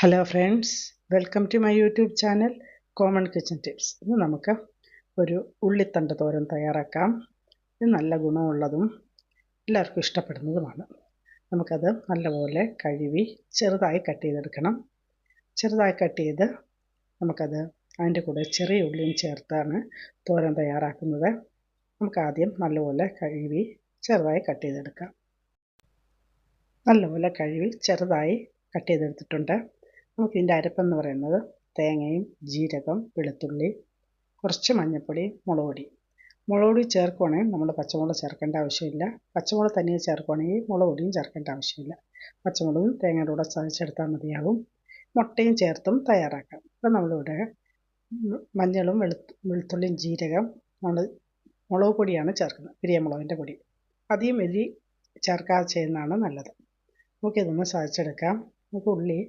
Hello friends, welcome to my YouTube channel common kitchen tips. ഇന്ന് നമുക്ക് ഒരു ഉള്ളിത്തണ്ട് തോരൻ തയ്യാറാക്കാം. ഇത് നല്ല ഗുണമുള്ളതും എല്ലാവർക്കും ഇഷ്ടപ്പെടുന്നതുമാണ്. നമുക്കത് നല്ലപോലെ കഴുകി ചെറുതായി കട്ട് ചെയ്തെടുക്കണം. ചെറുതായി കട്ട് ചെയ്ത് നമുക്കത് അതിൻ്റെ കൂടെ ചെറിയ ഉള്ളിയും ചേർത്താണ് തോരൻ തയ്യാറാക്കുന്നത്. നമുക്കാദ്യം നല്ലപോലെ കഴുകി ചെറുതായി കട്ട് ചെയ്തെടുക്കാം. നല്ലപോലെ കഴുകി ചെറുതായി കട്ട് ചെയ്തെടുത്തിട്ടുണ്ട്. നമുക്കിതിൻ്റെ അരപ്പെന്ന് പറയുന്നത് തേങ്ങയും ജീരകം, വെളുത്തുള്ളി, കുറച്ച് മഞ്ഞൾപ്പൊടി, മുളക് പൊടി ചേർക്കുവാണെങ്കിൽ നമ്മൾ പച്ചമുളക് ചേർക്കേണ്ട ആവശ്യമില്ല. പച്ചമുളക് തനിയെ ചേർക്കുവാണെങ്കിൽ മുളക് പൊടിയും ചേർക്കേണ്ട ആവശ്യമില്ല. പച്ചമുളകും തേങ്ങയുടെ കൂടെ ചതച്ചെടുത്താൽ മതിയാകും. മുട്ടയും ചേർത്തും തയ്യാറാക്കാം. ഇപ്പം നമ്മളിവിടെ മഞ്ഞളും വെളുത്തുള്ളിയും ജീരകം മുളക് പൊടിയാണ് ചേർക്കുന്നത്, പിരിയമുളകിൻ്റെ പൊടി. അധികം എരി ചേർക്കാതെ ചെയ്യുന്നതാണ് നല്ലത്. നമുക്കിതൊന്ന് ചതച്ചെടുക്കാം. നമുക്ക് ഉള്ളി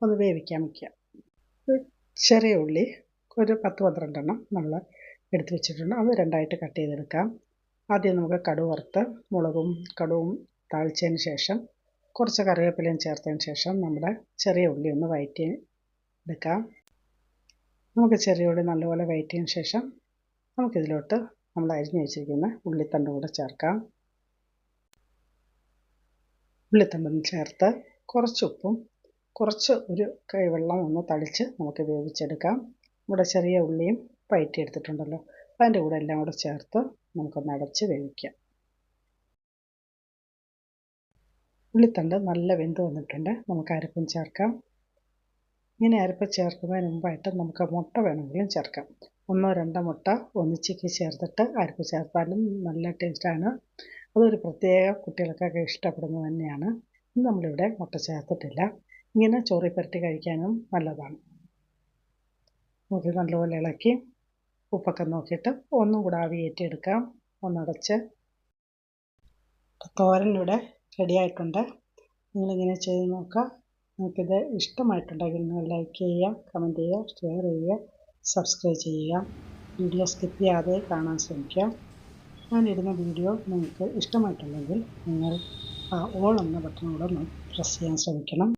ഒന്ന് വേവിക്കാൻ വയ്ക്കാം. ചെറിയ ഉള്ളി ഒരു 10-12 എണ്ണം നമ്മൾ എടുത്ത് വെച്ചിട്ടുണ്ട്. അത് രണ്ടായിട്ട് കട്ട് ചെയ്തെടുക്കാം. ആദ്യം നമുക്ക് കടുക് വറുത്ത് കടുവും താളിച്ചതിന് ശേഷം കുറച്ച് കറിവേപ്പിലയും ചേർത്തതിന് ശേഷം നമ്മുടെ ചെറിയ ഉള്ളി ഒന്ന് വഴറ്റി എടുക്കാം. നമുക്ക് ചെറിയ ഉള്ളി നല്ലപോലെ വഴറ്റിയതിന് ശേഷം നമുക്കിതിലോട്ട് നമ്മൾ അരിഞ്ഞു വെച്ചിരിക്കുന്ന ഉള്ളിത്തണ്ട് കൂടെ ചേർക്കാം. ഉള്ളിത്തണ്ടും ചേർത്ത് കുറച്ച് ഉപ്പും കുറച്ച് ഒരു കൈവെള്ളം ഒന്ന് തളിച്ച് നമുക്ക് വേവിച്ചെടുക്കാം. നമ്മുടെ ചെറിയ ഉള്ളിയും വഴറ്റിയെടുത്തിട്ടുണ്ടല്ലോ, അതിൻ്റെ കൂടെ എല്ലാം കൂടെ ചേർത്ത് നമുക്കൊന്ന് അടച്ച് വേവിക്കാം. ഉള്ളിത്തണ്ട് നല്ല വെന്ത് വന്നിട്ടുണ്ട്. നമുക്ക് അരപ്പും ചേർക്കാം. ഇങ്ങനെ അരപ്പ് ചേർക്കുന്നതിന് മുമ്പായിട്ട് നമുക്ക് മുട്ട വേണമെങ്കിലും ചേർക്കാം. 1-2 മുട്ട ഒന്നിച്ചേക്ക് ചേർത്തിട്ട് അരപ്പ് ചേർത്താലും നല്ല ടേസ്റ്റാണ്. അതൊരു പ്രത്യേക കുട്ടികൾക്കൊക്കെ ഇഷ്ടപ്പെടുന്നത് തന്നെയാണ്. ഇന്ന് നമ്മളിവിടെ മുട്ട ചേർത്തിട്ടില്ല. ഇങ്ങനെ ചോറി പുരട്ടി കഴിക്കാനും നല്ലതാണ്. നമുക്ക് നല്ലപോലെ ഇളക്കി ഉപ്പൊക്കെ നോക്കിയിട്ട് ഒന്നും കൂടെ ആവി കയറ്റിയെടുക്കാം. ഒന്നടച്ച് തോരനിവിടെ റെഡിയായിട്ടുണ്ട്. നിങ്ങളിങ്ങനെ ചെയ്ത് നോക്കുക. നിങ്ങൾക്കിത് ഇഷ്ടമായിട്ടുണ്ടെങ്കിൽ നിങ്ങൾ ലൈക്ക് ചെയ്യുക, കമൻറ്റ് ചെയ്യുക, ഷെയർ ചെയ്യുക, സബ്സ്ക്രൈബ് ചെയ്യുക. വീഡിയോ സ്കിപ്പ് ചെയ്യാതെ കാണാൻ ശ്രമിക്കുക. ഞാനിടുന്ന വീഡിയോ നിങ്ങൾക്ക് ഇഷ്ടമായിട്ടുണ്ടെങ്കിൽ നിങ്ങൾ ഓൾ എന്ന ബട്ടൺ കൂടെ ഒന്ന് പ്രസ് ചെയ്യാൻ ശ്രമിക്കണം.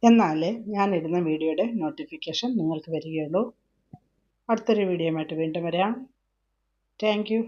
എന്നാലേ ഞാനിടുന്ന വീഡിയോയുടെ നോട്ടിഫിക്കേഷൻ നിങ്ങൾക്ക് വരികയുള്ളൂ. അടുത്തൊരു വീഡിയോയുമായിട്ട് വീണ്ടും വരാം. Thank you.